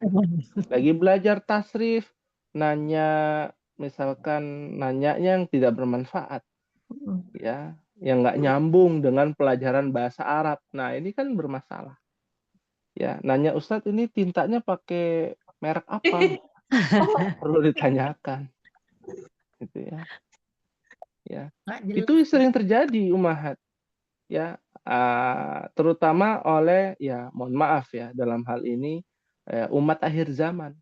Lagi belajar tasrif, nanya misalkan nanyanya yang tidak bermanfaat. Ya, yang nggak nyambung dengan pelajaran bahasa Arab. Nah, ini kan bermasalah. Ya, nanya Ustadz ini tintanya pakai merek apa? Perlu ditanyakan. Gitu ya. Ya. Nggak jelas. Itu sering terjadi Umahat. Ya, terutama oleh ya mohon maaf ya dalam hal ini umat akhir zaman.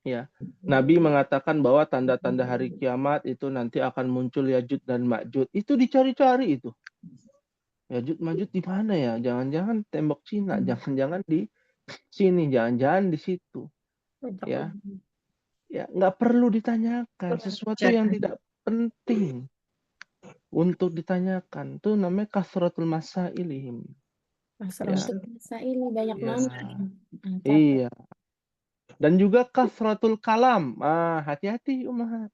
Ya. Nabi mengatakan bahwa tanda-tanda hari kiamat itu nanti akan muncul Yajud dan Majud. Itu dicari-cari itu. Yajud Majud di mana ya? Jangan-jangan tembok Cina, jangan-jangan di sini, jangan-jangan di situ. Ya. Ya, nggak perlu ditanyakan sesuatu yang tidak penting untuk ditanyakan. Itu namanya kasratul masailihim. Kasratul masail banyak Ya. nanya. Iya. Dan juga kasratul kalam. Hati-hati Umahat.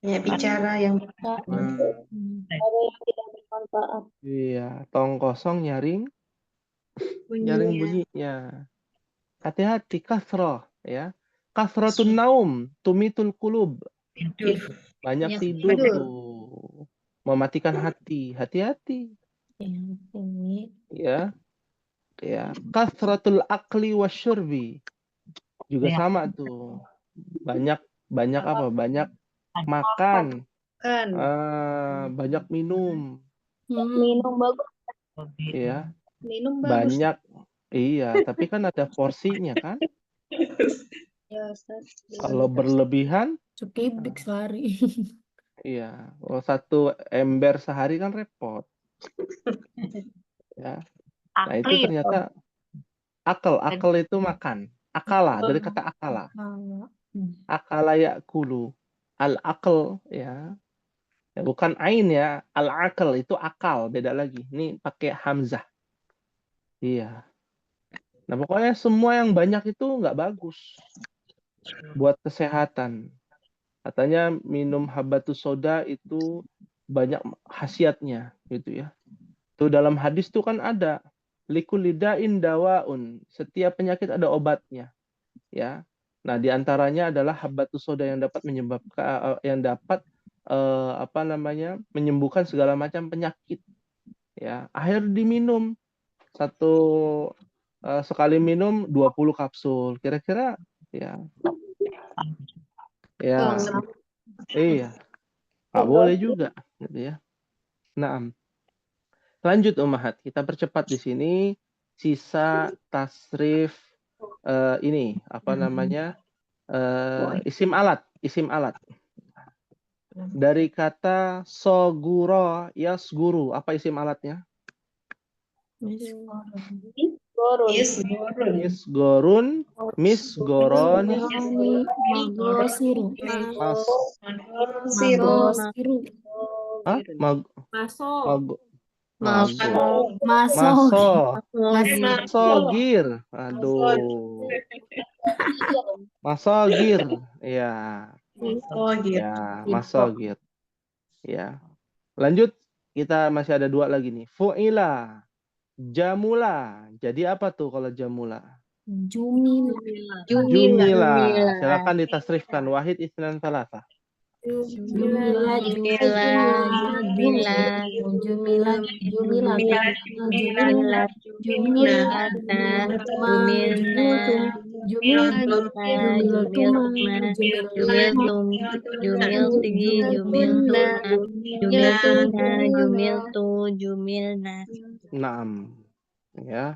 Ya bicara yang Ada yang tidak bermanfaat. Iya, tong kosong nyaring bunyinya. bunyinya. Hati-hati kasroh ya. Kasratun naum tumitul kulub. Banyak tidur tuh. Mematikan hati. Hati-hati. Ya. Ya. Kasratul akli wasyurbi. Juga sama tuh. Banyak apa? Banyak makan. Kan. Banyak minum. Minum bagus. Ya. Minum bagus. Banyak. Iya, tapi kan ada porsinya kan. Ya, Ustaz. Kalau berlebihan, Sekibik sehari. iya. Kalau satu ember sehari kan repot. Ya. Nah itu ternyata akal itu makan. Akala dari kata akala. Akala yakulu. Al-akal ya. Ya, bukan ain ya. Al-akal itu akal, beda lagi. Ini pakai hamzah. Iya. Nah pokoknya semua yang banyak itu nggak bagus buat kesehatan. Katanya minum habatus soda itu banyak khasiatnya gitu ya. Tuh dalam hadis tuh kan ada likulidain dawaun. Setiap penyakit ada obatnya. Ya. Nah, diantaranya adalah habatus soda yang dapat menyebabkan menyembuhkan segala macam penyakit. Ya, air diminum sekali minum 20 kapsul. Kira-kira ya. Ya. Iya. Nggak boleh juga gitu ya. Nah, lanjut Umahat, kita percepat di sini sisa tasrif ini apa namanya? Isim alat. Dari kata soguro yasguru. Apa isim alatnya? Gorun. Misgorun, misgoroni, Goroni magosiru. mas, Magosiru. hah? Mag, mag, Maso. masogir. Aduh, masogir. Ya, ya, masogir. Ya. Lanjut, kita masih ada 2 lagi nih. Fu'ila, jamula. Jadi apa tuh kalau jamula? Jumil. Jumila. Silakan ditasrifkan. Wahid isnan salasa. Jumila. Jumila. Jumila. Jumila. Naam. Ya.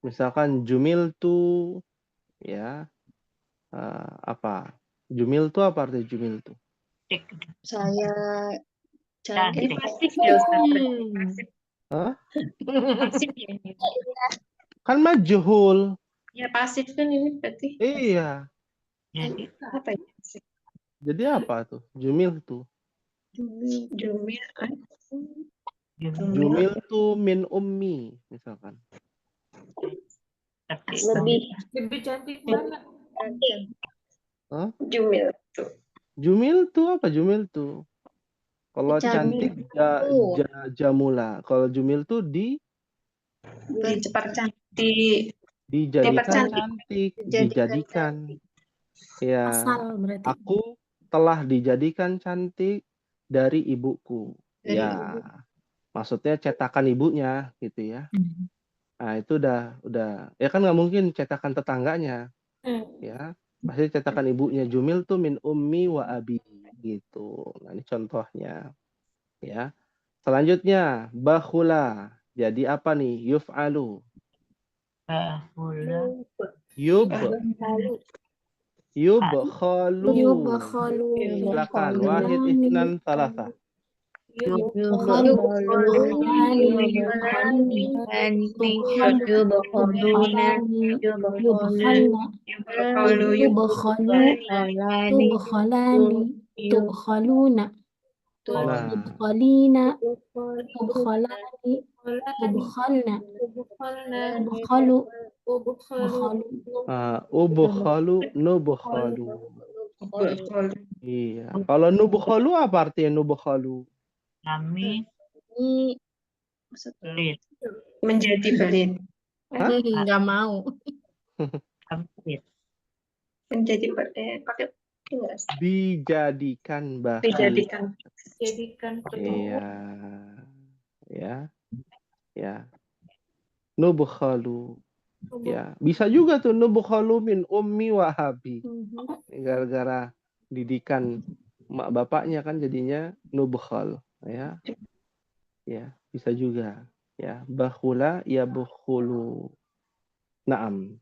Misalkan jumil tu, ya, apa? Jumil tu apa arti jumil tu? Saya Cantik. cantik. Hah? Pasif ya. Kan majhul. Ya pasif kan ini berarti. Iya. Jadi Apa ya? Jadi apa tuh? Jumil tu. Jumil. Jumil tu min ummi, misalkan. Lebih cantik banget. Hah? Jumil. Jumil tu apa jumil tu? Kalau Cantik. cantik jamula. Kalau jumil tu Cepat cantik. dijadikan cantik. cantik, dijadikan. Ya, Asal berarti. aku telah dijadikan cantik dari ibuku. Ya, maksudnya cetakan ibunya gitu ya. Nah, itu udah ya kan nggak mungkin cetakan tetangganya. Ya, pasti cetakan ibunya. Jumil tuh min ummi wa abi gitu. Nah, ini contohnya. Ya. Selanjutnya, bakhula. Jadi apa nih? Yuf'alu. bahula. Yubkhalu. Yubkhalu. Silakan. Wahid isnan salasa. Tubkhaluna. Nah, Tubkhalina. Tubkhalani. Tubkhalna. Tubkhalu. Tubkhalu. ubkhalu, nubkhalu. Iya. Kalau nubkhalu apa artinya nubkhalu? Kami Ini pelit. Menjadi belit. Hah? Nggak mau. Pelit. Menjadi belit. Pakai enggak? Dijadikan bakhil. Dijadikan. Iya. Ya. Ya. Nubkhalu. Ya, bisa juga tuh nubkhalu min ummi wa abi. Gara-gara didikan mak bapaknya kan jadinya nubkhal, ya. Ya, bisa juga. Ya, bakhula ya bukhulu. Naam.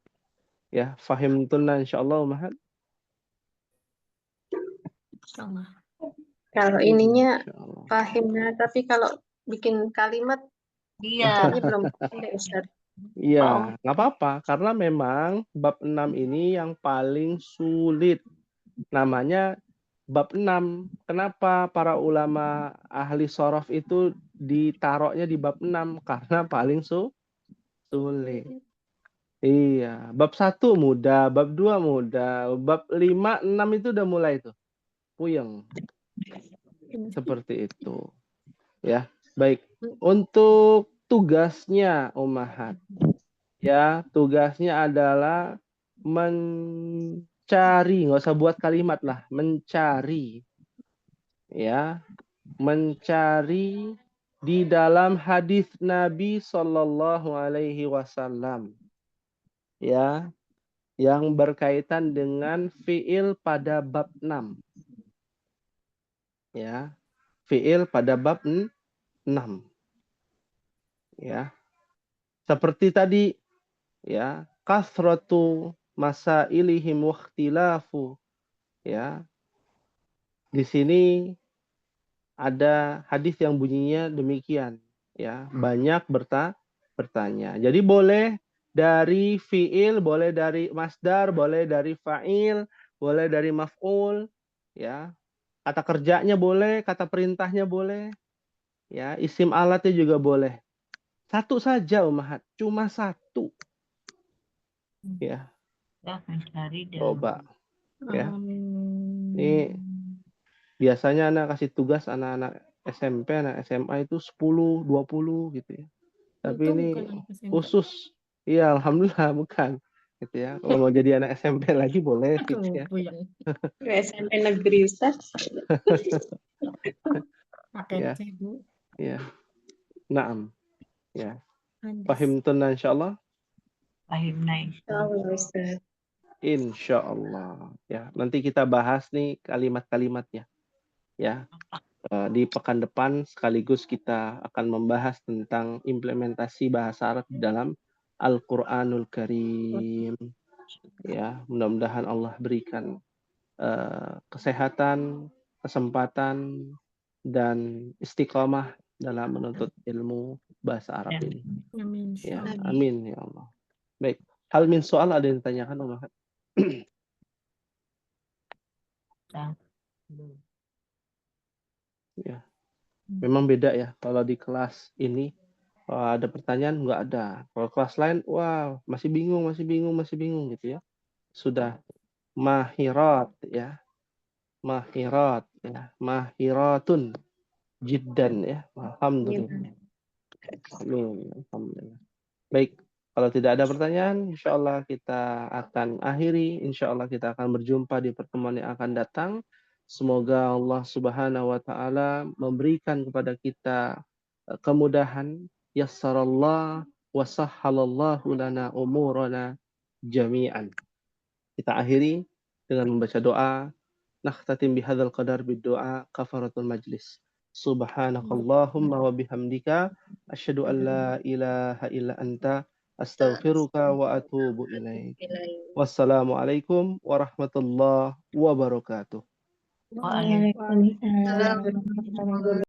Ya, fahimtunna insyaallah Mahat. kalau ininya Insyaallah. pahimnya, tapi kalau bikin kalimat Iya. ini belum pandai Ustaz. Iya, nggak apa-apa karena memang bab 6 ini yang paling sulit. Namanya bab 6. Kenapa para ulama ahli sorof itu ditaruhnya di bab 6? Karena paling sulit. Iya, bab 1 mudah, bab 2 mudah, bab 5, 6 itu udah mulai tuh. Puyeng. Seperti itu. Ya, baik. Untuk tugasnya Ummahat. Ya, tugasnya adalah mencari, nggak usah buat kalimat lah, mencari. Ya, mencari di dalam hadis Nabi Shallallahu Alaihi Wasallam. Ya, yang berkaitan dengan fiil pada bab 6. Ya, fiil pada bab 6. Ya. Seperti tadi ya, kasratu masailihim wakhtilafu, ya. di sini ada hadis yang bunyinya demikian, ya, banyak bertanya. Jadi boleh dari fiil, boleh dari masdar, boleh dari fa'il, boleh dari maf'ul, ya. Kata kerjanya boleh, kata perintahnya boleh, ya. Isim alatnya juga boleh. Satu saja Ummahat, cuma satu, ya. Ya, mencari dan Coba, ya. Ini biasanya anak kasih tugas anak-anak SMP, anak SMA itu 10, 20 gitu ya. Tapi Untung ini bukan anak SMP. khusus. Iya, alhamdulillah bukan. Gitu ya. Kalau mau jadi anak SMP lagi boleh gitu Aduh, ya. puyeng. SMP negeri Ustaz. Pakai Ya. C, Bu. Ya. Naam. Ya. Hadis. Fahimtuna insyaallah. fahimna. Tahu Ustaz. Insyaallah. Ya, nanti kita bahas nih kalimat-kalimatnya. Ya. Di pekan depan sekaligus kita akan membahas tentang implementasi bahasa Arab di dalam Al-Qur'anul Karim. Ya, mudah-mudahan Allah berikan kesehatan, kesempatan, dan istiqomah dalam menuntut ilmu bahasa Arab ini. Amin. Ya, Insyaallah. amin ya Allah. Baik, hal min soal ada yang ditanyakan Umar? Ya, memang beda ya kalau di kelas ini ada pertanyaan nggak ada. Kalau kelas lain, wah masih bingung gitu ya. Sudah mahirat ya, mahiratun jiddan ya. Alhamdulillah. Amin. Alhamdulillah. Baik, kalau tidak ada pertanyaan, insya Allah kita akan akhiri. Insya Allah kita akan berjumpa di pertemuan yang akan datang. Semoga Allah Subhanahu wa Ta'ala memberikan kepada kita kemudahan. Yassarallah wa sahhalallahu lana umurana jami'an. Kita akhiri dengan membaca doa. Nakhtatim bihadzal qadar bid-doa kafaratul majlis. Subhanakallahumma wa bihamdika asyhadu an la ilaha illa anta astaghfiruka wa atubu ilaik. Wassalamualaikum warahmatullahi wabarakatuh. Waalaikumsalam. Waalaikumsalam.